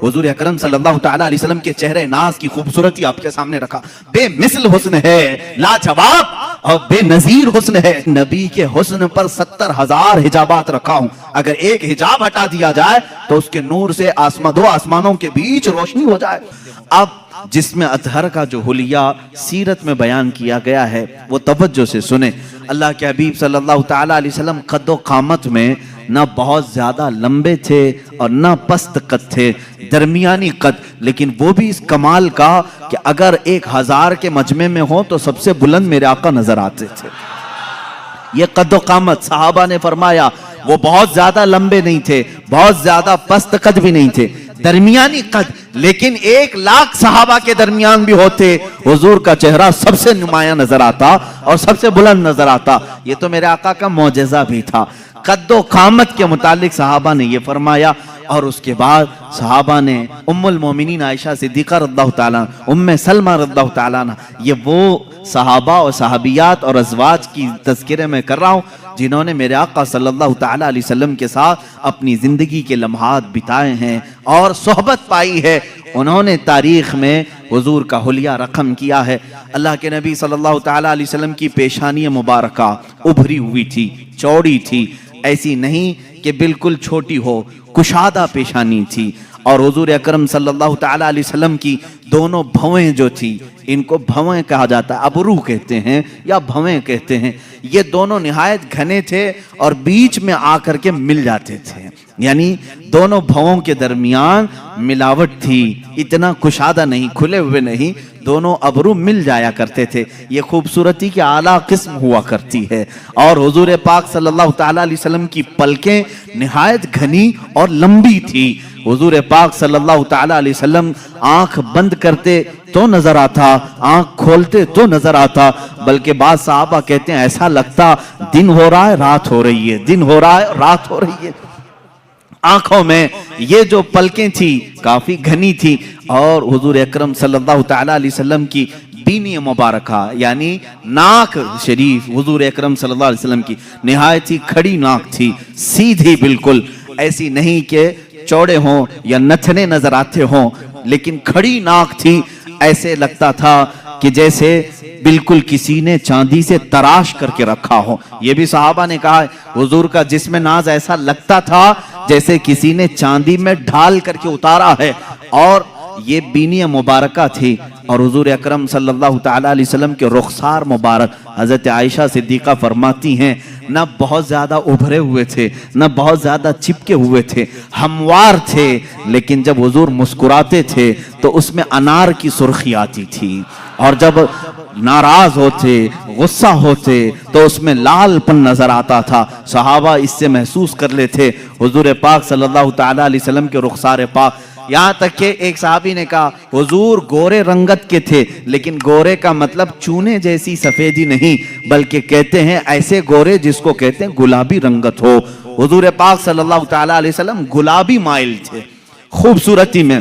حضور اکرم صلی اللہ تعالی علیہ وسلم کے چہرے ناز کی خوبصورتی آپ کے سامنے رکھا. بے مثل حسن ہے, لاجواب اور بے نظیر حسن ہے. نبی کے حسن پر 70,000 حجابات رکھا ہوں. اگر ایک حجاب ہٹا دیا جائے تو اس کے نور سے دو آسمانوں کے بیچ روشنی ہو جائے. اب جسم اطہر کا جو حلیہ سیرت میں بیان کیا گیا ہے وہ توجہ سے سنیں. اللہ کے حبیب صلی اللہ تعالی علیہ وسلم قد و قامت میں نہ بہت زیادہ لمبے تھے اور نہ پست قد تھے, درمیانی قد, لیکن وہ بھی اس کمال کا کہ اگر 1000 کے مجمع میں ہو تو سب سے بلند میرے آقا نظر آتے تھے. یہ قد و قامت صحابہ نے فرمایا وہ بہت زیادہ لمبے نہیں تھے, بہت زیادہ پست قد بھی نہیں تھے, درمیانی قد. لیکن 1,00,000 صحابہ کے درمیان بھی ہوتے, حضور کا چہرہ سب سے نمایاں نظر آتا اور سب سے بلند نظر آتا. یہ تو میرے آقا کا معجزہ بھی تھا. قد و قامت کے متعلق صحابہ نے یہ فرمایا. اور اس کے بعد صحابہ نے ام المومنین عائشہ صدیقہ رضی اللہ تعالیٰ, ام سلمہ رضی اللہ تعالیٰ, یہ وہ صحابہ اور صحابیات اور ازواج کی تذکرے میں کر رہا ہوں جنہوں نے میرے آقا صلی اللہ تعالیٰ علیہ وسلم کے ساتھ اپنی زندگی کے لمحات بتائے ہیں اور صحبت پائی ہے. انہوں نے تاریخ میں حضور کا حلیہ رقم کیا ہے. اللہ کے نبی صلی اللہ تعالیٰ علیہ وسلم کی پیشانی مبارکہ ابھری ہوئی تھی, چوڑی تھی, ایسی نہیں کہ بالکل چھوٹی ہو, کشادہ پیشانی تھی. اور حضور اکرم صلی اللہ تعالیٰ علیہ وسلم کی دونوں بھویں جو تھی, ان کو بھویں کہا جاتا ہے, ابرو کہتے ہیں یا بھویں کہتے ہیں, یہ دونوں نہایت گھنے تھے اور بیچ میں آ کر کے مل جاتے تھے. یعنی دونوں بھووں کے درمیان ملاوٹ تھی, اتنا کشادہ نہیں, کھلے ہوئے نہیں, دونوں ابرو مل جایا کرتے تھے. یہ خوبصورتی کی اعلیٰ قسم ہوا کرتی ہے. اور حضور پاک صلی اللہ تعالیٰ علیہ وسلم کی پلکیں نہایت گھنی اور لمبی تھی. حضور پاک صلی اللہ تعالیٰ علیہ وسلم آنکھ بند کرتے تو نظر آتا, آنکھ کھولتے تو نظر آتا, بلکہ بعض صحابہ کہتے ہیں ایسا لگتا دن ہو رہا ہے رات ہو رہی ہے, دن ہو رہا ہے رات ہو رہی ہے. آنکھوں میں یہ جو پلکیں تھی کافی گھنی تھی. اور حضور اکرم صلی اللہ تعالیٰ علیہ وسلم کی بینی مبارکہ یعنی ناک شریف, حضور اکرم صلی اللہ علیہ وسلم کی نہایت ہی کھڑی ناک تھی, سیدھی بالکل, ایسی نہیں کہ چوڑے ہوں یا نتھنے نظر آتے ہوں, لیکن کھڑی ناک تھی. ایسے لگتا تھا کہ جیسے بالکل کسی نے چاندی سے تراش کر کے رکھا ہو. یہ بھی صحابہ نے کہا حضور کا جسم ناز ایسا لگتا تھا جیسے کسی نے چاندی میں ڈھال کر کے اتارا ہے. اور یہ بینی مبارکہ تھی. اور حضور اکرم صلی اللہ تعالیٰ علیہ وسلم کے رخسار مبارک, حضرت عائشہ صدیقہ فرماتی ہیں, نہ بہت زیادہ ابھرے ہوئے تھے نہ بہت زیادہ چپکے ہوئے تھے, ہموار تھے. لیکن جب حضور مسکراتے تھے تو اس میں انار کی سرخی آتی تھی, اور جب ناراض ہوتے غصہ ہوتے تو اس میں لال پن نظر آتا تھا. صحابہ اس سے محسوس کر لیتے حضور پاک صلی اللہ تعالیٰ علیہ وسلم کے رخسار پاک. یہاں تک کہ ایک صحابی نے کہا حضور گورے رنگت کے تھے, لیکن گورے کا مطلب چونے جیسی سفیدی نہیں, بلکہ کہتے ہیں ایسے گورے جس کو کہتے ہیں گلابی رنگت ہو. حضور پاک صلی اللہ تعالیٰ علیہ وسلم گلابی مائل تھے خوبصورتی میں,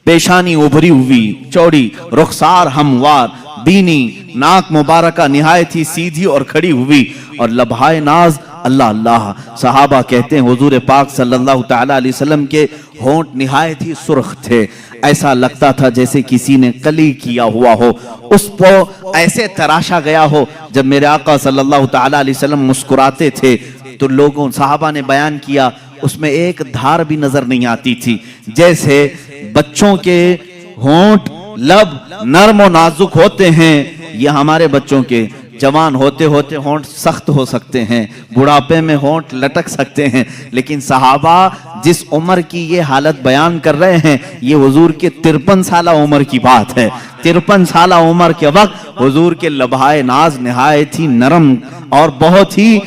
پیشانی ابھری ہوئی چوڑی, رخسار ہموار, بینی ناک مبارکہ نہایت ہی سیدھی اور کھڑی ہوئی, اور لبہائے ناز اللہ اللہ. صحابہ کہتے ہیں حضور پاک صلی اللہ تعالیٰ علیہ وسلم کے ہونٹ نہایت ہی سرخ تھے, ایسا لگتا تھا جیسے کسی نے کلی کیا ہوا ہو, اس کو ایسے تراشا گیا ہو. جب میرے آقا صلی اللہ تعالیٰ علیہ وسلم مسکراتے تھے تو لوگوں صحابہ نے بیان کیا اس میں ایک دھار بھی نظر نہیں آتی تھی, جیسے بچوں کے ہونٹ لب نرم و نازک ہوتے ہیں, یہ ہمارے بچوں کے جوان ہوتے ہوتے ہونٹ سخت ہو سکتے ہیں, بڑھاپے میں ہونٹ لٹک سکتے ہیں. لیکن صحابہ جس عمر کی یہ حالت بیان کر رہے ہیں یہ حضور کے 53 سالہ عمر کی بات ہے. 53 سالہ عمر کے وقت حضور کے لبہائے ناز نہایت ہی نرم اور بہت ہی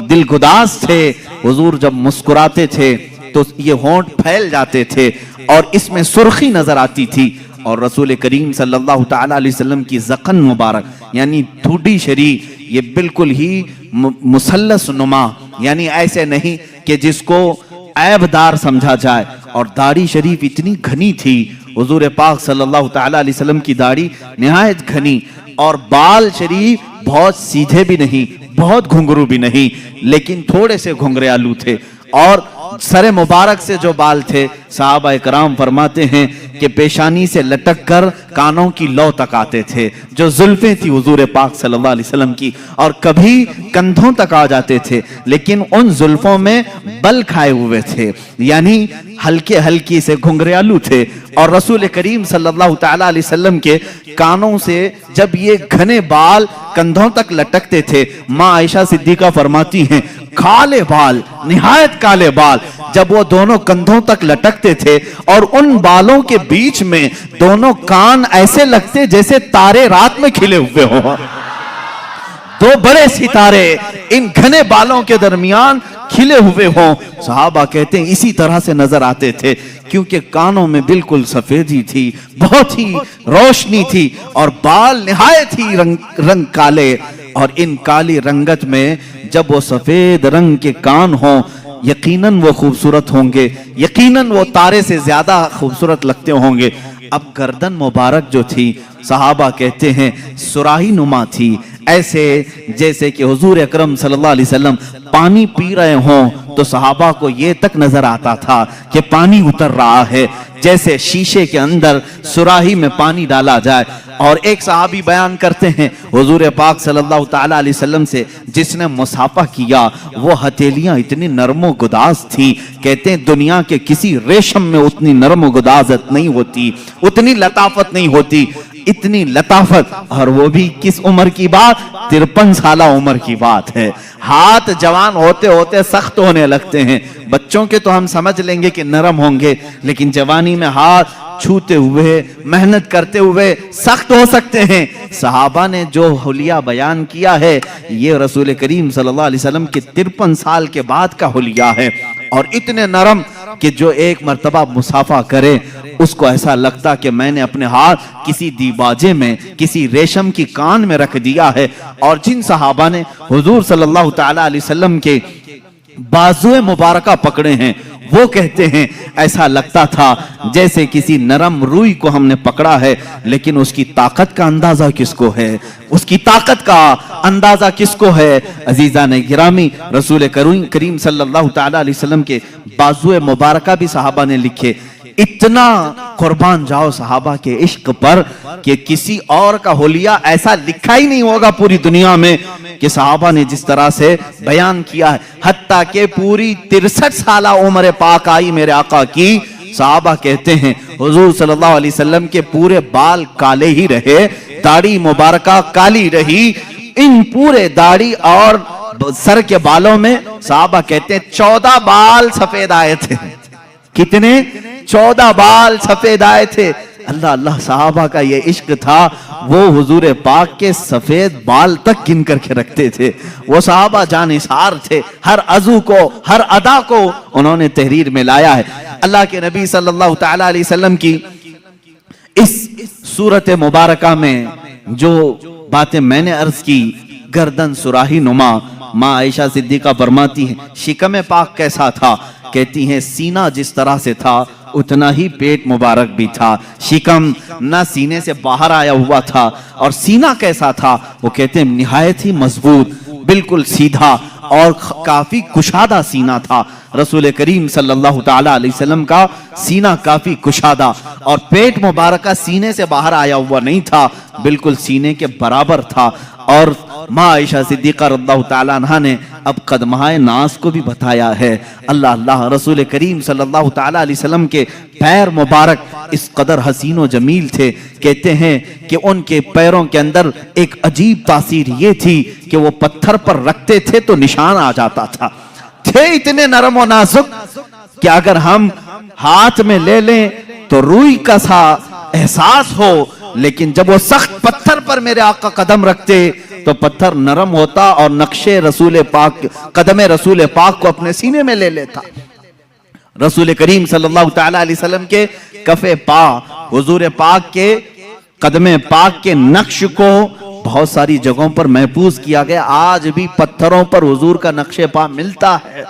دلگداز تھے. حضور جب مسکراتے تھے تو یہ ہونٹ پھیل جاتے تھے اور اس میں سرخی نظر آتی تھی. اور رسول کریم صلی اللہ تعالیٰ علیہ وسلم کی ذقن مبارک یعنی ٹھوڈی شریف یہ بالکل ہی مثلث نما, یعنی ایسے نہیں کہ جس کو عیب دار سمجھا جائے. اور داڑھی شریف اتنی گھنی تھی, حضور پاک صلی اللہ تعالیٰ علیہ وسلم کی داڑھی نہایت گھنی, اور بال شریف بہت سیدھے بھی نہیں بہت گھنگرو بھی نہیں, لیکن تھوڑے سے گھنگریالو تھے. اور सर मुबारक से जो बाल थे, सहाबा इकराम फरमाते हैं कि पेशानी से लटक कर कानों की लौ तक आते थे, जो जुल्फें थी हुजूर पाक सल्लल्लाहु अलैहि वसल्लम की, और कभी कंधों तक आ जाते थे, लेकिन उन जुल्फों में बल खाए हुए थे, यानी हल्के हल्की से घुंघरालू थे। और रसूल करीम सल्लल्लाहु ताला अलैहि वसल्लम के कानों से जब ये घने बाल कंधों तक लटकते थे, माँ आयशा सिद्दीका फरमाती हैं काले बाल, निहायत काले बाल जब वो दोनों कंधों तक लटकते थे, और उन बालों के बीच में दोनों कान ऐसे लगते जैसे तारे रात में खिले हुए हों, दो बड़े सितारे इन घने बालों के दरमियान खिले हुए हों। सहाबा कहते हैं इसी तरह से नजर आते थे, क्योंकि कानों में बिल्कुल सफेदी थी, बहुत ही रोशनी थी, और बाल निहायत ही रंग काले। और इन काली रंगत में जब वो सफेद रंग के कान हों, यकीनन वो खूबसूरत होंगे, यकीनन वो तारे से ज्यादा खूबसूरत लगते होंगे। अब गर्दन मुबारक जो थी, सहाबा कहते हैं सुराही नुमा थी, ऐसे जैसे कि हुजूर अकरम सल्लल्लाहु अलैहि वसल्लम पानी पी रहे हों तो सहाबा को ये तक नजर आता था कि पानी उतर रहा है, जैसे शीशे के अंदर सुराही में पानी डाला जाए। और एक सहाबी बयान करते हैं हुजूर पाक सल्लल्लाहु ताला अलैहि वसल्लम से जिसने मुसाफा किया, वो हथेलियां इतनी नरमो गुदाज थी, कहते हैं दुनिया के किसी रेशम में उतनी नरमो गुदाजत नहीं होती, उतनी लताफत नहीं होती, इतनी लताफत। और वो भी किस उम्र की बात, 53 साल उम्र की बात है। हाथ जवान होते होते सख्त होने लगते हैं, बच्चों के तो हम समझ लेंगे कि नरम होंगे, लेकिन जवानी में हाथ छूते हुए मेहनत करते हुए सख्त हो सकते हैं। सहाबा ने जो हुलिया बयान किया है, ये रसूल करीम सल्लल्लाहु अलैहि वसल्लम के 53 साल के बाद का हुलिया है, और इतने नरम कि जो एक मर्तबा मुसाफा करे उसको ऐसा लगता कि मैंने अपने हाथ किसी दीबाजे में, किसी रेशम की कान में रख दिया है। और जिन सहाबा ने हुजूर सल्लल्लाहु ताला अलैहि वसल्लम के बाजुए मुबारका पकड़े हैं, वो कहते हैं ऐसा लगता था जैसे किसी नरम रूई को हमने पकड़ा है, लेकिन उसकी ताकत का अंदाजा किसको है, उसकी ताकत का अंदाजा किसको है। अजीजा ने गिरामी, रसूल करीम सल्लल्लाहु ताला अलैहि वसल्लम के बाजुए मुबारका भी सहाबा ने लिखे। इतना कुर्बान जाओ सहाबा के इश्क पर कि किसी और का हुलिया ऐसा लिखा ही नहीं होगा पूरी दुनिया में कि सहाबा ने जिस तरह से बयान किया है। हत्ता के पूरी 63 साल उम्र पाक आई मेरे आका की, सहाबा कहते हैं हुजूर सल्लल्लाहु अलैहि वसल्लम के पूरे बाल काले ही रहे, दाढ़ी मुबारका काली रही। इन पूरे दाढ़ी और सर के बालों में सहाबा कहते हैं 14 बाल सफेद आए थे। कितने? 14 बाल सफेद आए थे। अल्लाह अल्लाह, सहाबा का ये इश्क था, वो हुजूर पाक के सफेद बाल तक गिन करके रखते थे। वो सहाबा जानिसार थे, हर अज़ू को, हर अदा को उन्होंने तहरीर में लाया है। अल्लाह के नबी सल्लल्लाहु ताला अलैहि वसल्लम की इस सूरत मुबारका में जो बातें मैंने अर्ज की, गर्दन सुराही नुमा, माँ आयशा सिद्दीका फरमाती हैं शिकम पाक कैसा था, कहती हैं सीना जिस तरह से था उतना ही पेट मुबारक भी था। शिकम ना सीने से बाहर आया हुआ था, और सीना कैसा था, वो कहते हैं निहायत ही मजबूत, बिल्कुल सीधा और काफी कुशादा सीना था। रसूल करीम सल्लल्लाहु ताला अलैहि वसल्लम का सीना काफी कुशादा, और पेट मुबारक सीने से बाहर आया हुआ नहीं था, बिल्कुल सीने के बराबर था। और माँ आयशा सिद्दीका रज़ियल्लाहु ताला अन्हा ने अब कदमाए नास को भी बताया है। अल्लाह अल्लाह, रसूल करीम सल्लल्लाहु ताला अलैहि वसल्लम के पैर मुबारक इस कदर हसीन व जमील थे, कहते हैं कि उनके पैरों के अंदर एक अजीब तासीर ये थी कि वो पत्थर पर रखते थे तो निशान आ जाता था। थे इतने नरम और नाजुक कि अगर हम हाथ में ले लें तो रूई का सा एहसास हो, लेकिन जब वो सख्त पत्थर पर मेरे आका कदम रखते तो पत्थर नरम होता और नक्शे रसूल पाक, कदमे रसूल पाक को अपने सीने में ले लेता। रसूल करीम सल्लल्लाहु ताला अलैहि वसल्लम के कफे पा, हुजूर पाक के कदमे पाक के नक्श को बहुत सारी जगहों पर महफूज किया गया। आज भी पत्थरों पर हुजूर का नक्शे पा मिलता है।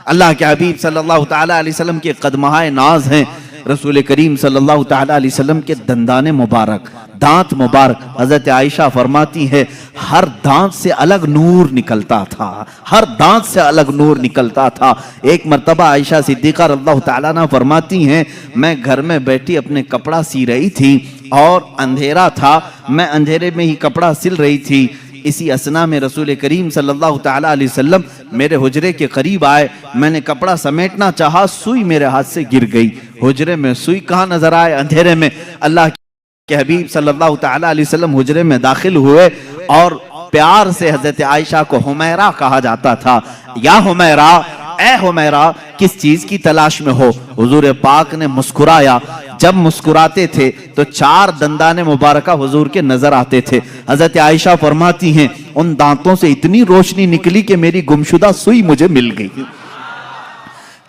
अल्लाह के हबीब सल्लल्लाहु ताला अलैहि वसल्लम के कदमाए नाज हैं। रसूल करीम सल्लल्लाहु ताला अलैहि वसल्लम के दंदाने मुबारक, दांत मुबारक, हजरत आयशा फरमाती है हर दांत से अलग नूर निकलता था, हर दांत से अलग नूर निकलता था। एक मर्तबा आयशा सिद्दीक़ा रज़ियल्लाहु ताला अन्हा फरमाती हैं, मैं घर में बैठी अपने कपड़ा सी रही थी और अंधेरा था, मैं अंधेरे में ही कपड़ा सिल रही थी। इसी असना में रसूल करीम सल्लल्लाहु ताला अलैहि वसल्लम मेरे हुजरे के करीब आए। मैंने कपड़ा समेटना चाहा, सुई मेरे हाथ से गिर गई। हुजरे में सुई कहाँ नजर आए? अंधेरे में। अल्लाह के हबीब सल्लल्लाहु ताला अलैहि वसल्लम हुजरे में दाखिल हुए और प्यार से हजरत आयशा को हुमैरा कहा जाता था। या हुमैरा, ए हुमैरा, किस चीज की तलाश में हो? हुजूर पाक ने मुस्कुराया। जब मुस्कुराते थे तो 4 दंदाने मुबारका हुजूर के नजर आते थे। हजरत आयशा फरमाती हैं, उन दांतों से इतनी रोशनी निकली कि मेरी गुमशुदा सुई मुझे मिल गई।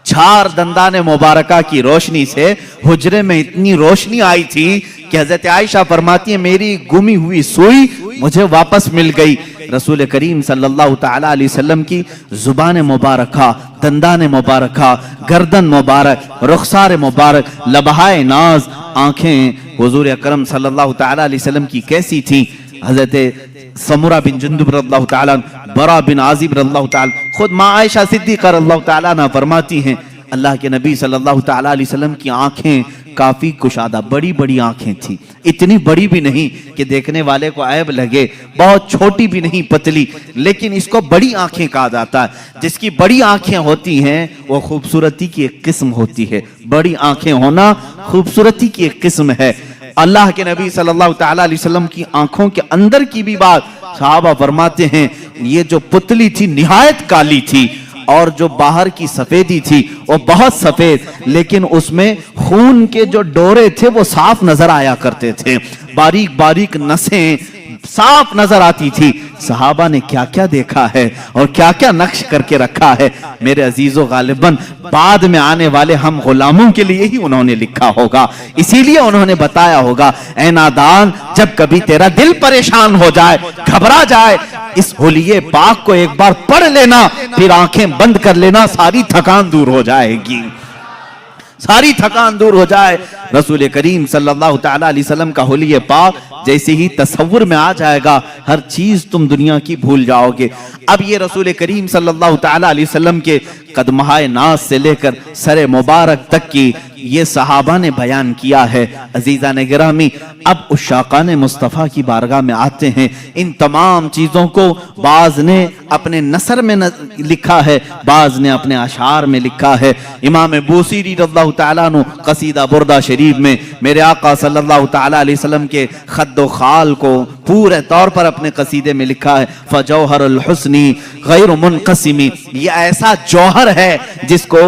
4 दंदाने मुबारका की रोशनी से हुजरे में इतनी रोशनी आई थी कि हजरत आयशा फरमाती है मेरी गुमी हुई सुई मुझे वापस मिल गई। रसूल करीम सल्लल्लाहु ताला अलैहि वसल्लम की जुबान मुबारका, दंदान मुबारका, गर्दन मुबारक, रुखसार मुबारक, लबहाए नाज, आंखें हुजूर अकरम सल्लल्लाहु ताला अलैहि वसल्लम की कैसी थी? हजरत समुरा बिन जुंदुब रज़ियल्लाहु ताला, बरा बिन आजिब रज़ियल्लाहु ताला, खुद माँ आयशा सिद्दीक़ा रज़ियल्लाहु ताला अन्हा फरमाती हैं अल्लाह के नबी सल्लल्लाहु ताला अलैहि वसल्लम की आंखें काफी कुशादा, बड़ी बड़ी आंखें थी। इतनी बड़ी भी नहीं कि देखने वाले को ऐब लगे, बहुत छोटी भी नहीं पतली, लेकिन इसको बड़ी आंखें कहा जाता है। जिसकी बड़ी आंखें होती हैं वो खूबसूरती की एक किस्म होती है। बड़ी आंखें होना खूबसूरती की एक किस्म है। अल्लाह के नबी सल्लल्लाहु ताला अलैहि वसल्लम की आंखों के अंदर की भी बात सहाबा फरमाते हैं, ये जो पुतली थी निहायत काली थी और जो बाहर की सफेदी थी वो बहुत सफेद, लेकिन उसमें खून के जो डोरे थे वो साफ नजर आया करते थे, बारीक बारीक नसें साफ नजर आती थी। सहाबा ने क्या क्या देखा है और क्या क्या नक्श करके रखा है। मेरे अजीजों, गालिबन बाद में आने वाले हम गुलामों के लिए ही उन्होंने लिखा होगा, इसीलिए उन्होंने बताया होगा, ऐ नादान, जब कभी तेरा दिल परेशान हो जाए, घबरा जाए, इस होलिये पाक को एक बार पढ़ लेना, फिर आंखें बंद कर लेना, सारी थकान दूर हो जाएगी, सारी थकान दूर हो जाए। रसूल करीम सल्लल्लाहु ताला अलैहि वसल्लम का हुलिये पाक जैसे ही तसव्वुर में आ जाएगा, हर चीज तुम दुनिया की भूल जाओगे। अब ये रसूल करीम सल्लल्लाहु ताला अलैहि वसल्लम के कदमहाए नाज से लेकर सरे मुबारक तक की ये सहाबा ने बयान किया है। अजीजा ने गिरामी, अब उशाकान मुस्तफ़ा की बारगाह में आते हैं। इन तमाम चीज़ों को बाज ने अपने नसर में लिखा है, बाज ने अपने अशार में लिखा है। इमाम बूसीरी रज़ियल्लाहु ताला अन्हु कसीदा बुर्दा शरीफ में मेरे आका सल्लल्लाहु ताला अलैहि वसल्लम के खद्दो खाल को पूरे तौर पर अपने कसीदे में लिखा है, फजौहरुल हुस्नी गैर मुनक़सिमी, ये ऐसा जौहर है जिसको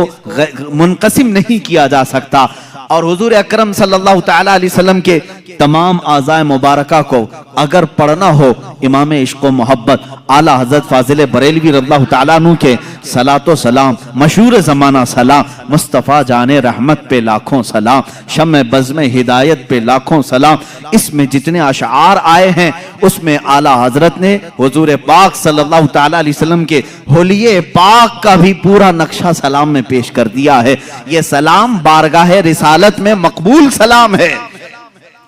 मुनक़सिम नहीं किया जा सकता। और हुजूर अकरम सल्लल्लाहु ताला अलैहि वसल्लम के तमाम आज़ाए मुबारका को अगर पढ़ना हो, इमाम इश्क़ व मोहब्बत आला हज़रत फाजिल बरेलवी रज़ियल्लाहु ताला अन्हु के सलातो सलाम, मशहूर ज़माना सलाम, मुस्तफ़ा जाने रहमत पे लाखों सलाम, शम्मे बज़्म हिदायत पे लाखों सलाम, इसमें जितने अशआर आए हैं उसमें आला हजरत ने हुजूर पाक सल्लल्लाहु ताला अलैहि वसल्लम के होलिये पाक का भी पूरा नक्शा सलाम में पेश कर दिया है। ये सलाम बारगाह रिसालत में मकबूल सलाम है,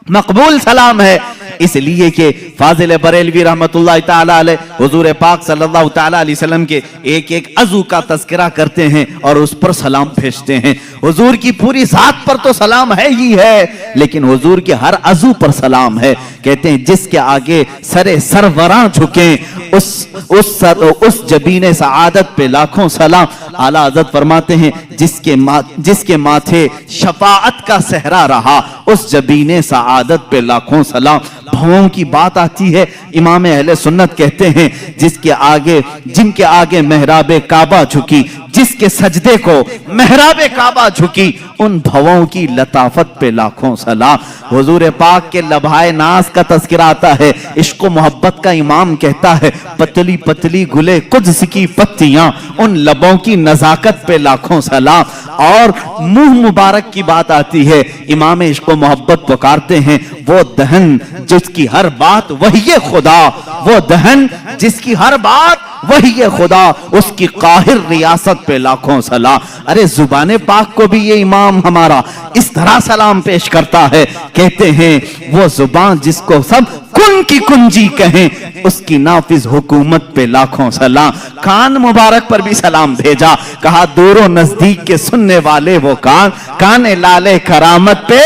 मकबूल सलाम है, इसलिए कि फाजिल बरेलवी रहमतुल्लाह ताला अलैह हुजूर पाक सल्लल्लाहु ताला अलैहि वसल्लम के एक एक अज़ू का तज़किरा करते हैं और उस पर सलाम भेजते हैं। हुजूर की पूरी जात पर तो सलाम है ही है, लेकिन हुजूर के हर अज़ू पर सलाम है। कहते हैं जिसके आगे सरे सरवरां झुके उस जबीने सआदत पे लाखों सलाम। आला हज़रत फरमाते हैं जिसके माथे शफाअत का सहरा रहा उस जबीने सआदत पे लाखों सलाम। भवों की बात आती है, इमाम अहले सुन्नत कहते हैं जिनके आगे मेहराबे काबा झुकी, जिसके सजदे को मेहराबे काबा झुकी, उन भवों की लताफत पे लाखों सलाम। हुजूर पाक के लबहाए नाज का तज़किरा आता है, इश्क व मोहब्बत का इमाम कहता है, पतली पतली गुले कुद्स की पत्तियां, उन लबों की नजाकत पे लाखों सलाम। और मुंह मुबारक की बात आती है, इमाम इश्क व मोहब्बत पुकारते हैं, वो दहन जिसकी हर बात वही खुदा, वो दहन जिसकी हर बात वही खुदा, उसकी काहिर रियासत पे लाखों सलाम। अरे जुबान पाक को भी ये इमाम हमारा इस तरह सलाम पेश करता है, कहते हैं वो जुबान जिसको सब कुन की कुंजी कहें, उसकी नाफिज हुकूमत पे लाखों सलाम। कान मुबारक पर भी सलाम भेजा, कहा दूरों नजदीक के सुनने वाले वो कान, काने लाले करामत पे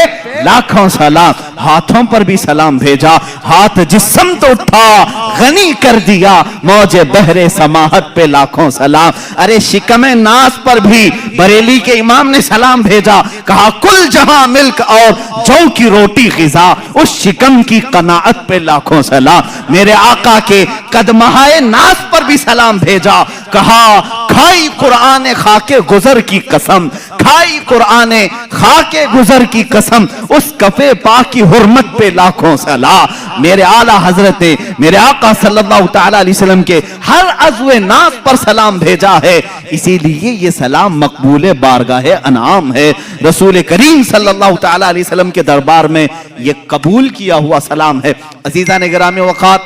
लाखों सलाम। हाथों पर भी सलाम भेजा, हाथ जिस्म तो उठा गनी कर दिया, मौजे बहरे समाहत पे लाखों सलाम। अरे शिकमे नास पर भी बरेली के इमाम ने सलाम भेजा, कहा कुल जहां मिल्क और जौ की रोटी ग़िज़ा, उस शिकम की कनाअत पे लाखों सलाम। मेरे आका के कदमहाए नास पर भी सलाम भेजा, कहा खाई कुरान खाके गुजर की कसम, खाई कुरान खाके गुजर की कसम, उस कफे पाक की हुर्मत पे लाखों सलाम। मेरे आला हजरत ने मेरे आका सल्लल्लाहु तआला अलैहि वसल्लम के हर अज़्वे नास पर सलाम भेजा है, इसीलिए ये सलाम मकबूल बारगाहे अनाम है। रसूल करीम सल्लल्लाहु तआला अलैहि वसल्लम के दरबार में ये कबूल किया हुआ सलाम है। अज़ीज़ान गिरामी वक़ात,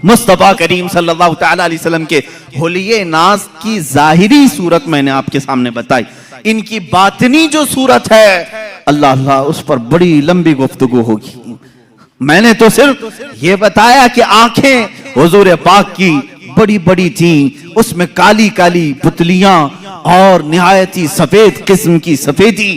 मुस्तफा करीम सल्लल्लाहु तआला अलैहि वसल्लम के हुलिये नाज की जाहिरी सूरत मैंने आपके सामने बताई, इनकी बातिनी जो सूरत है अल्लाह अल्लाह उस पर बड़ी लंबी गुफ्तगू होगी। मैंने तो सिर्फ ये बताया कि आंखें हुजूर पाक की बड़ी बड़ी थी, उसमें काली काली पुतलियां और निहायत ही सफेद किस्म की सफेदी,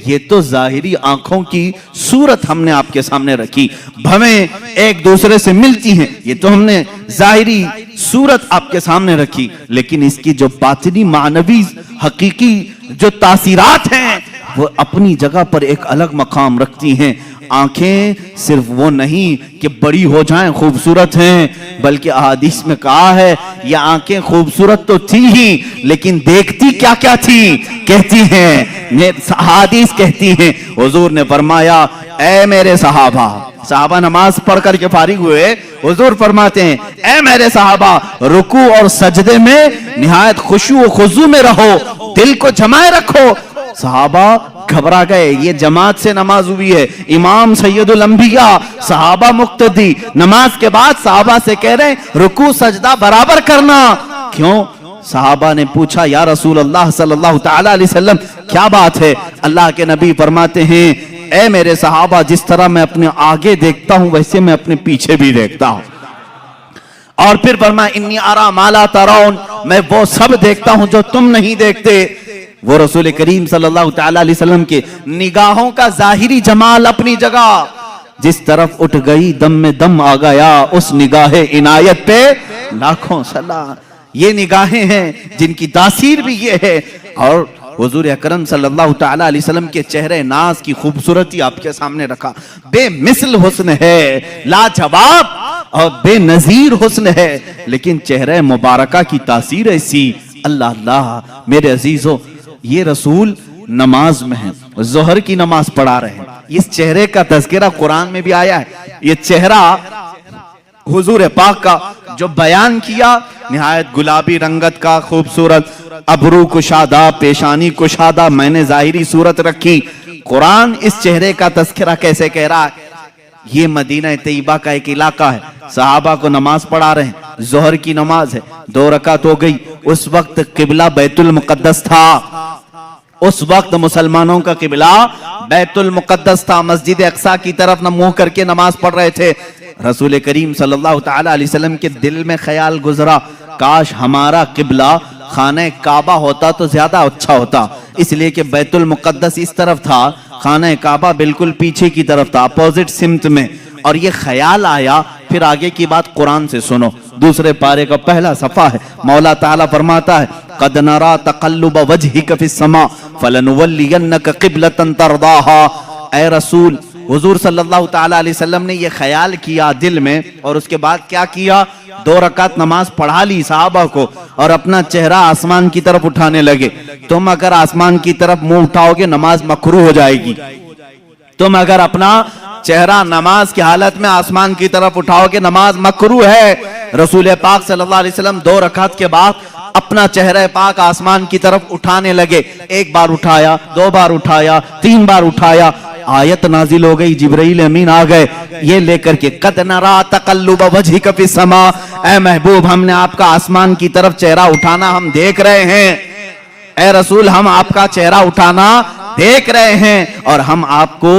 ये तो जाहिरी आंखों की सूरत हमने आपके सामने रखी। भवें एक दूसरे से मिलती हैं, ये तो हमने जाहिरी सूरत आपके सामने रखी, लेकिन इसकी जो बातिनी मानवी हकीकी जो तासीरात हैं वो अपनी जगह पर एक अलग मकाम रखती हैं। आंखें सिर्फ वो नहीं कि बड़ी हो जाएं खूबसूरत हैं, बल्कि अहादीस में कहा है ये आंखें खूबसूरत तो थी ही, लेकिन देखती क्या क्या थी, कहती हैं अहादीस कहती हैं, हुजूर ने फरमाया ऐ मेरे सहाबा, सहाबा नमाज पढ़ करके फारिग हुए, हुजूर फरमाते हैं ऐ मेरे सहाबा रुकू और सजदे में निहायत खुशू और खुजू में रहो, दिल को जमाए रखो। सहाबा घबरा गए, ये जमात से नमाज हुई है, इमाम सैयदुल अंबिया, सहाबा मुक्तदी, नमाज के बाद सहाबा से कह रहे हैं रुकू सजदा बराबर करना। क्यों? सहाबा ने पूछा या रसूल अल्लाह सल्लल्लाहु तआला अलैहि वसल्लम क्या बात है? अल्लाह के नबी फरमाते हैं ऐ मेरे सहाबा, जिस तरह मैं अपने आगे देखता हूं वैसे मैं अपने पीछे भी देखता हूं। और फिर फरमाया इन्नी अरा माला तराउन, मैं वो सब देखता हूं जो तुम नहीं देखते। वो रसूल करीम सल्लल्लाहु तआला अलैहि वसल्लम के निगाहों का जाहिरी जमाल अपनी जगह, जिस तरफ उठ गई दम में दम आ गया, उस निगाहे इनायत पे लाखों सलाम। ये निगाहें हैं जिनकी तासीर भी ये है। और हुजूर अकरम सल्लल्लाहु तआला अलैहि वसल्लम के चेहरे नाज की खूबसूरती आपके सामने रखा, बेमिसल हुस्न है, लाजवाब और बेनजीर हुस्न है, लेकिन चेहरे मुबारका की तासीर ऐसी, अल्लाह अल्लाह। मेरे अजीजों, ये रसूल नमाज में हैं, जोहर की नमाज पढ़ा रहे हैं, इस चेहरे का तज़किरा कुरान में भी आया है। ये चेहरा हुजूर पाक का जो बयान किया, निहायत गुलाबी रंगत का खूबसूरत, अबरू कुशादा, पेशानी कुशादा, मैंने जाहिरी सूरत रखी। कुरान इस चेहरे का तज़किरा कैसे कह रहा है? ये मदीना तैयबा का एक इलाका है, सहाबा को नमाज पढ़ा रहे हैं, जोहर की नमाज है, 2 रकात हो गई। उस वक्त किबला बैतुल मुक़द्दस था, उस वक्त मुसलमानों का किबला बैतुल मुक़द्दस था, मस्जिद अक्सा की तरफ न मुंह करके नमाज पढ़ रहे थे। रसूल करीम सल्लल्लाहु तआला अलैहि वसल्लम के दिल में ख्याल गुजरा, काश हमारा किबला खाने काबा होता तो ज्यादा अच्छा होता, इसलिए कि बैतुल मुक़द्दस इस तरफ था, खाने काबा बिल्कुल पीछे की तरफ था, अपोजिट सिमत में। और ये ख्याल आया, फिर आगे की बात कुरान से सुनो, दूसरे पारे का पहला सफा है। मौला ताला फरमाता है क़द नरा तक़ल्लुब वजहिक फ़िस्समा फ़लनुवल्लियन्नक क़िबलतन तरदाहा। ऐ रसूल, हुजूर सल्लल्लाहु तआला अलैहि वसल्लम ने ये ख्याल किया दिल में, और उसके बाद क्या किया? 2 रकात नमाज पढ़ा ली सहाबा को, और अपना चेहरा आसमान की तरफ उठाने लगे। तुम अगर आसमान की तरफ मुंह उठाओगे नमाज मकरूह हो जाएगी। तुम अगर अपना चेहरा नमाज की हालत में आसमान की तरफ उठाओगे नमाज मकरूह है। रसूल पाक सल्लल्लाहु अलैहि वसल्लम 2 रकात के बाद अपना चेहरा पाक आसमान की तरफ उठाने लगे। 1 बार उठाया, 2 बार उठाया, 3 बार उठाया, आयत नाजिल हो गई, जिब्राइल अमीन आ गए ये लेकर के, कद नरा तकल्लुब वजहिक फिस समा, ऐ महबूब हमने आपका आसमान की तरफ चेहरा उठाना हम देख रहे हैं, ऐ रसूल हम आपका चेहरा उठाना देख रहे हैं, और हम आपको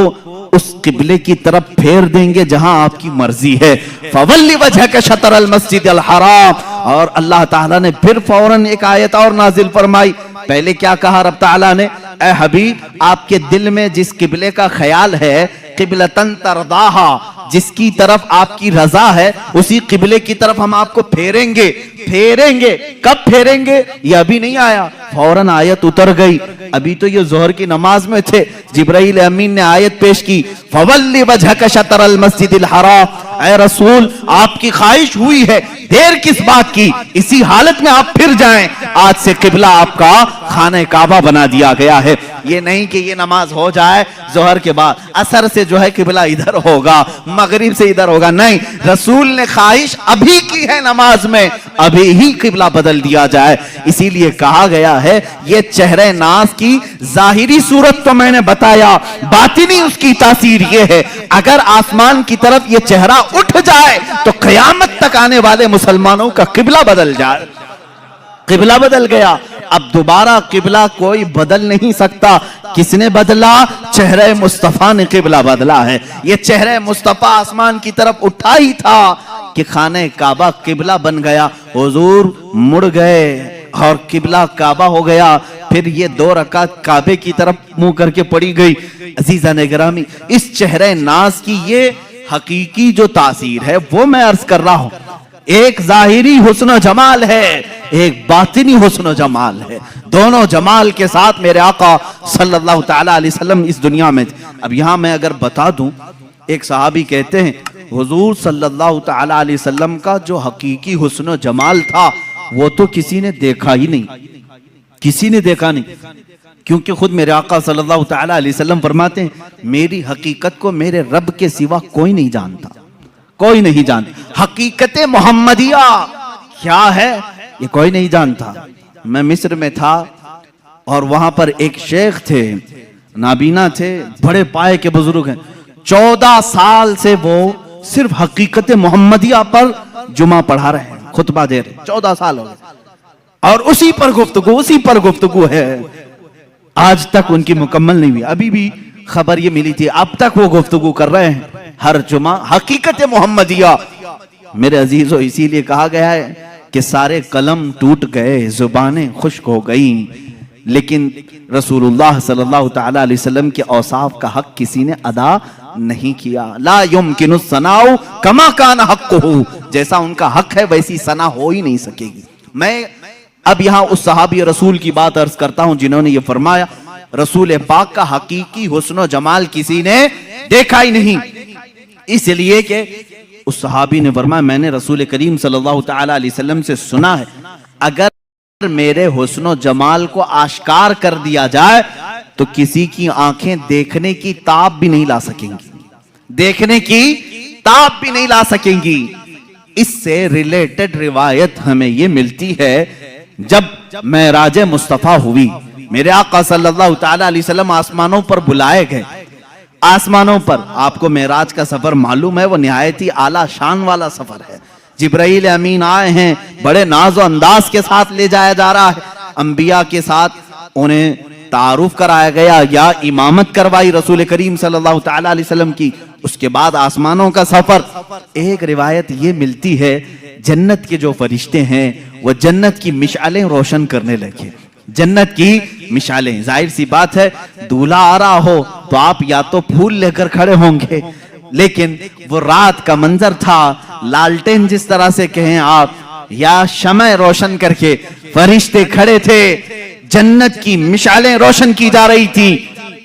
उस किबले की तरफ फेर देंगे जहां आपकी मर्जी है। फवल्ली वजहक शतर अल मस्जिद अल हराम, और अल्लाह ताला ने फिर फौरन एक आयत और नाजिल फरमाई। पहले क्या कहा रब ताला ने, ऐ हबीब आपके दिल में जिस किबले का ख्याल है, किबलतन तरदाहा, जिसकी तरफ आपकी रजा है, उसी किबले की तरफ हम आपको फेरेंगे। फेरेंगे कब फेरेंगे ये अभी नहीं आया, फौरन आयत उतर गई। अभी तो ये जोहर की नमाज में थे, जिब्राइल अमीन ने आयत पेश की, फवल्ली वजहक शतर अल मस्जिदिल हराम, ऐ रसूल आपकी ख्वाहिश हुई है, देर किस बात की, इसी हालत में आप फिर जाएं, आज से किबला आपका खाने काबा बना दिया गया है। ये नहीं कि ये नमाज हो जाए जोहर के बाद, असर से जो है किबला इधर होगा, मगरिब से इधर होगा, नहीं, रसूल ने ख्वाहिश अभी की है नमाज में, अभी ही किबला बदल दिया जाए। इसीलिए कहा गया है ये चेहरे नाज की जाहिरी सूरत तो मैंने बताया, बातिनी उसकी तासीर ये है, अगर आसमान की तरफ ये चेहरा उठ जाए तो क़यामत तक आने वाले मुसलमानों का किबला बदल जाए। किबला बदल गया, अब दोबारा किबला कोई बदल नहीं सकता। किसने बदला? चेहरे मुस्तफा ने किबला बदला है। ये चेहरे मुस्तफा आसमान की तरफ उठा ही था कि खाने काबा किबला बन गया, हुजूर मुड़ गए और किबला काबा हो गया। फिर ये 2 रकात काबे की तरफ मुंह करके पड़ी गई। अजीजा ने गिरामी, इस चेहरे नाज की ये हकीकी जो तासीर है वो मैं अर्ज कर रहा हूं। एक जाहिरी हुस्न जमाल है, एक बातिनी हुस्न जमाल है, दोनों जमाल के साथ मेरे आका सल्लल्लाहु तआला अलैहि वसल्लम इस दुनिया में। अब यहां मैं अगर बता दूं, एक सहाबी कहते हैं हुजूर सल्लल्लाहु तआला अलैहि वसल्लम का जो हकीकी हुस्न जमाल था वो तो किसी ने देखा ही नहीं, किसी ने देखा नहीं, क्योंकि खुद मेरे आका सल्लल्लाहु तआला अलैहि वसल्लम फरमाते हैं मेरी हकीकत को मेरे रब के सिवा कोई नहीं जानता, कोई नहीं जानता। हकीकत मोहम्मदिया क्या है ये कोई नहीं जानता। मैं मिस्र में था और वहां पर एक शेख थे, नाबीना थे, बड़े पाए के बुजुर्ग हैं। 14 साल से वो सिर्फ हकीकत मोहम्मदिया पर जुमा पढ़ा रहे हैं, खुतबा दे रहे, 14 साल हो गए और उसी पर गुफ्तगू है। आज तक उनकी मुकम्मल नहीं हुई। अभी भी खबर ये मिली थी, अब तक वो गुफ्तगू कर रहे हैं हर जुमा हकीकत मोहम्मदिया। मेरे अजीजों, इसीलिए कहा गया है कि सारे कलम टूट गए, जुबानें खुश्क हो गई, लेकिन रसूलुल्लाह सल्लल्लाहु तआला अलैहि वसल्लम के औसाफ का हक किसी ने अदा नहीं किया। ला युमकिनु सनाउ कमा कान हक़्क़ुहु, जैसा उनका हक है वैसी सना हो ही नहीं सकेगी। मैं अब यहां उस सहाबी रसूल की बात अर्ज करता हूं जिन्होंने ये फरमाया रसूल पाक का हकीकी हुस्न जमाल किसी ने देखा ही नहीं, इसलिए कि उस सहाबी ने फरमाया मैंने रसूल करीम सल्लल्लाहु तआला अलैहि वसल्लम से सुना है अगर मेरे हुस्न जमाल को आश्कार कर दिया जाए तो किसी की आंखें देखने की ताब भी नहीं ला सकेंगी, देखने की ताब भी नहीं ला सकेंगी। इससे रिलेटेड रिवायत हमें ये मिलती है, जब मेराज मुस्तफा हुई, मेरे आका सल्लल्लाहु तआला अलैहि वसल्लम आसमानों पर बुलाए गए। आसमानों पर आपको मेराज का सफर मालूम है, वो निहायत ही आला शान वाला सफर है। जिब्राइल अमीन आए हैं, बड़े नाज़ो अंदाज के साथ ले जाया जा रहा है। अंबिया के साथ उन्हें तारुफ कराया गया या इमामत करवाई रसूल करीम सल्लल्लाहु तआला अलैहि वसल्लम की। उसके बाद आसमानों का सफर। एक रिवायत ये मिलती है जन्नत के जो फरिश्ते हैं वो जन्नत की मिशालें रोशन करने लगे, जन्नत की मिशालें। जाहिर सी बात है दूल्हा आ रहा हो तो आप या तो फूल लेकर खड़े होंगे, लेकिन वो रात का मंजर था, लालटेन जिस तरह से कहें आप, या शमع रोशन करके फरिश्ते खड़े थे, जन्नत की मिशालें रोशन की जा रही थी।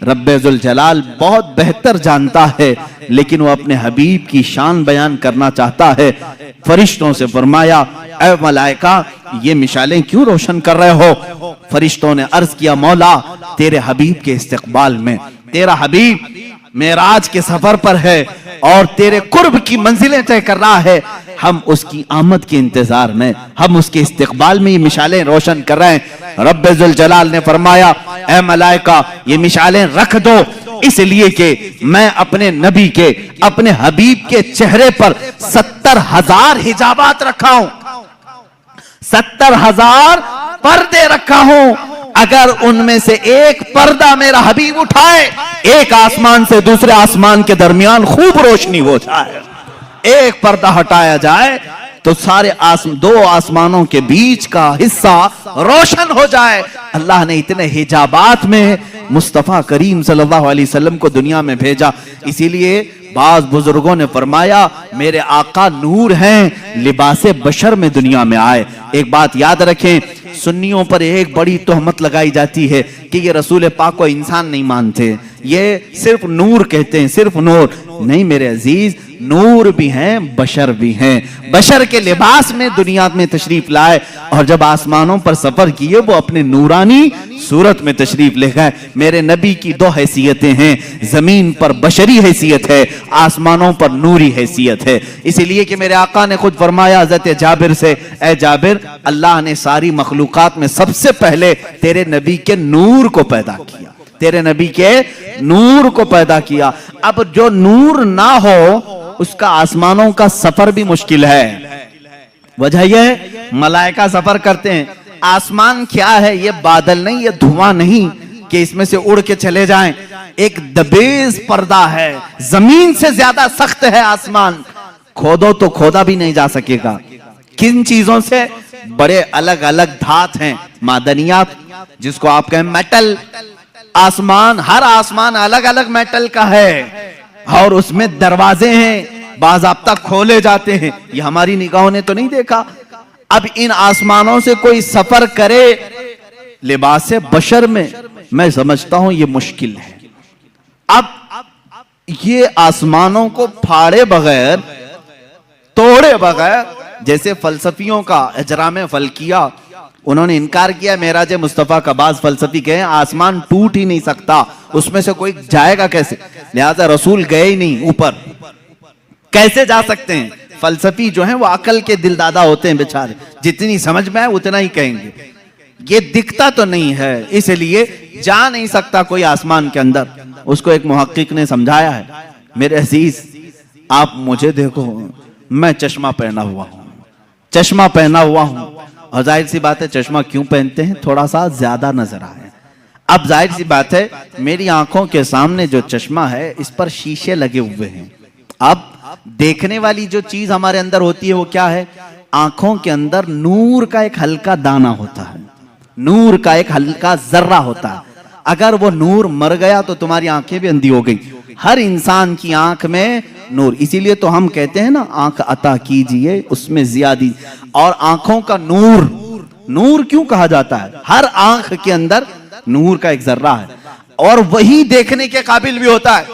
रब्बे जुल जलाल बहुत बेहतर जानता है, लेकिन वो अपने हबीब की शान बयान करना चाहता है। फरिश्तों से फरमाया ऐ मलाइका ये मिशालें क्यों रोशन कर रहे हो? फरिश्तों ने अर्ज किया मौला तेरे हबीब के इस्तकबाल में, तेरा हबीब मेराज के सफर पर है और तेरे कुर्ब की मंजिलें तय कर रहा है, हम उसकी आमद के इंतजार में, हम उसके इस्तकबाल में ये मिशालें रोशन कर रहे हैं। रब्बे जुल जलाल ने फरमाया ऐ मलाइका ये मिशालें रख दो اس لیے کہ میں اپنے نبی کے اپنے حبیب کے چہرے پر 70,000 حجابات رکھا ہوں، 70,000 پردے رکھا ہوں۔ اگر ان میں سے ایک پردہ میرا حبیب اٹھائے، ایک آسمان سے دوسرے آسمان کے درمیان خوب روشنی ہو جائے۔ ایک پردہ ہٹایا جائے تو سارے دو آسمانوں کے بیچ کا حصہ روشن ہو جائے۔ اللہ نے اتنے حجابات میں مصطفیٰ کریم صلی اللہ علیہ وسلم کو دنیا میں بھیجا۔ اسی لیے بعض بزرگوں نے فرمایا میرے آقا نور ہیں، لباس بشر میں دنیا میں آئے۔ ایک بات یاد رکھیں، سنیوں پر ایک بڑی تہمت لگائی جاتی ہے کہ یہ رسول پاک کو انسان نہیں مانتے، یہ صرف نور کہتے ہیں، صرف نور نہیں میرے عزیز، نور بھی ہیں بشر بھی ہیں۔ بشر کے لباس میں دنیا میں تشریف لائے اور جب آسمانوں پر سفر کیے وہ اپنے نورانی صورت میں تشریف لے گئے۔ میرے نبی کی دو حیثیتیں ہیں، زمین پر بشری حیثیت ہے، آسمانوں پر نوری حیثیت ہے۔ اسی لیے کہ میرے آقا نے خود فرمایا حضرت جابر سے، اے جابر اللہ نے ساری مخلوقات میں سب سے پہلے تیرے نبی کے نور کو پیدا کیا، تیرے نبی کے نور کو پیدا کیا۔ اب جو نور نہ ہو اس کا آسمانوں کا سفر بھی مشکل ہے۔ وجہ یہ ہے ملائکہ سفر کرتے ہیں، آسمان کیا ہے؟ یہ بادل نہیں، یہ دھواں نہیں کہ اس میں سے اڑ کے چلے جائیں، ایک دبیز پردہ ہے، زمین سے زیادہ سخت ہے آسمان، کھودو تو کھودا بھی نہیں جا سکے گا۔ کن چیزوں سے؟ بڑے الگ الگ دھات ہیں، معدنیات جس کو آپ کہیں میٹل۔ آسمان، ہر آسمان الگ الگ میٹل کا ہے اور اس میں دروازے ہیں، باضابطہ کھولے جاتے ہیں، یہ ہماری نگاہوں نے تو نہیں دیکھا۔ اب ان آسمانوں سے کوئی سفر کرے لباس بشر میں سمجھتا ہوں یہ مشکل ہے۔ اب یہ آسمانوں کو پھاڑے بغیر، توڑے بغیر، جیسے فلسفیوں کا اجرام فلکیہ، انہوں نے انکار کیا معراج مصطفیٰ کا، بعض فلسفی کہیں آسمان ٹوٹ ہی نہیں سکتا، اس میں سے کوئی جائے گا کیسے؟ لہذا رسول گئے ہی نہیں اوپر، کیسے جا سکتے ہیں؟ فلسفی جو ہیں وہ عقل کے دل دادا ہوتے ہیں بیچارے، جتنی سمجھ میں ہے اتنا ہی کہیں گے، یہ دکھتا تو نہیں ہے اس لیے جا نہیں سکتا کوئی آسمان کے اندر۔ اس کو ایک محقق نے سمجھایا ہے، میرے عزیز آپ مجھے دیکھو، میں چشمہ پہنا ہوا ہوں، چشمہ پہنا ہوا ہوں، اور ظاہر سی بات ہے چشمہ کیوں پہنتے ہیں؟ تھوڑا سا زیادہ نظر آئے۔ اب ظاہر سی بات ہے میری آنکھوں کے سامنے جو چشمہ ہے اس پر شیشے لگے ہوئے ہیں، اب دیکھنے والی جو چیز ہمارے اندر ہوتی ہے وہ کیا ہے؟ آنکھوں کے اندر نور کا ایک ہلکا دانہ ہوتا ہے، نور کا ایک ہلکا ذرہ ہوتا ہے، اگر وہ نور مر گیا تو تمہاری آنکھیں بھی اندھی ہو گئی۔ ہر انسان کی آنکھ میں نور، اسی لیے تو ہم کہتے ہیں نا آنکھ عطا کیجئے اس میں زیادی، اور آنکھوں کا نور، نور کیوں کہا جاتا ہے؟ ہر آنکھ کے اندر نور کا ایک ذرہ ہے اور وہی دیکھنے کے قابل بھی ہوتا ہے۔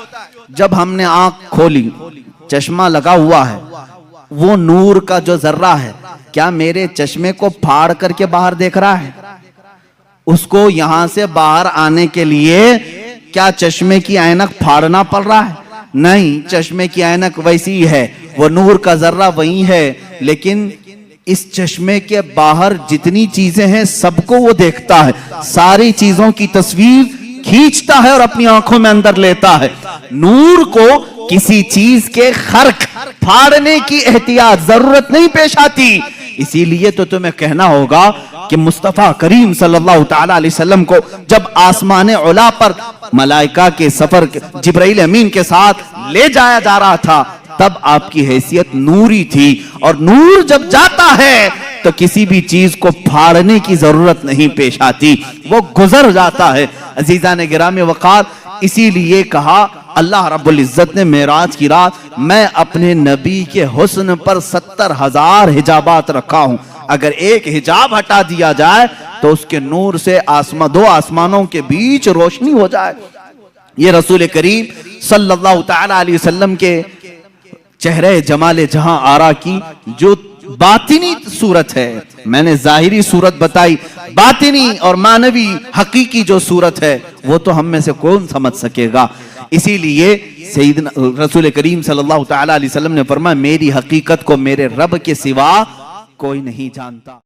جب ہم نے آنکھ کھولی، چشمہ لگا ہوا ہے، وہ نور کا جو ذرہ ہے کیا میرے چشمے کو پھاڑ کر کے باہر دیکھ رہا ہے؟ اس کو یہاں سے باہر آنے کے لیے کیا چشمے کی اینک پھاڑنا پڑ رہا ہے؟ نہیں، چشمے کی اینک ویسی ہے، وہ نور کا ذرہ وہی ہے، لیکن اس چشمے کے باہر جتنی چیزیں ہیں سب کو وہ دیکھتا ہے، ساری چیزوں کی تصویر کھینچتا ہے اور اپنی آنکھوں میں اندر لیتا ہے۔ نور کو کسی چیز کے خرق پھاڑنے کی احتیاط ضرورت نہیں پیش آتی، اسی لیے تو تمہیں کہنا ہوگا کہ مصطفیٰ کریم صلی اللہ تعالیٰ علیہ وسلم کو جب آسمان علا پر ملائکہ کے سفر جبرائیل امین کے ساتھ لے جایا جا رہا تھا تب آپ کی حیثیت نوری تھی، اور نور جب جاتا ہے تو کسی بھی چیز کو پھاڑنے کی ضرورت نہیں پیش آتی، وہ گزر جاتا ہے۔ عزیزان گرامی وقار، اسی لیے کہا اللہ رب العزت نے معراج کی رات میں اپنے نبی کے حسن پر 70,000 حجابات رکھا ہوں، اگر ایک حجاب ہٹا دیا جائے تو اس کے نور سے دو آسمانوں کے بیچ روشنی ہو جائے۔ یہ رسول کریم صلی اللہ تعالیٰ علیہ وسلم کے چہرے جمال جہاں آرا کی جو باطنی صورت ہے، میں نے ظاہری صورت بتائی، باطنی اور معنوی حقیقی جو صورت ہے وہ تو ہم میں سے کون سمجھ سکے گا۔ اسی لیے سیدنا رسول کریم صلی اللہ تعالیٰ علیہ وسلم نے فرمایا میری حقیقت کو میرے رب کے سوا کوئی نہیں جانتا۔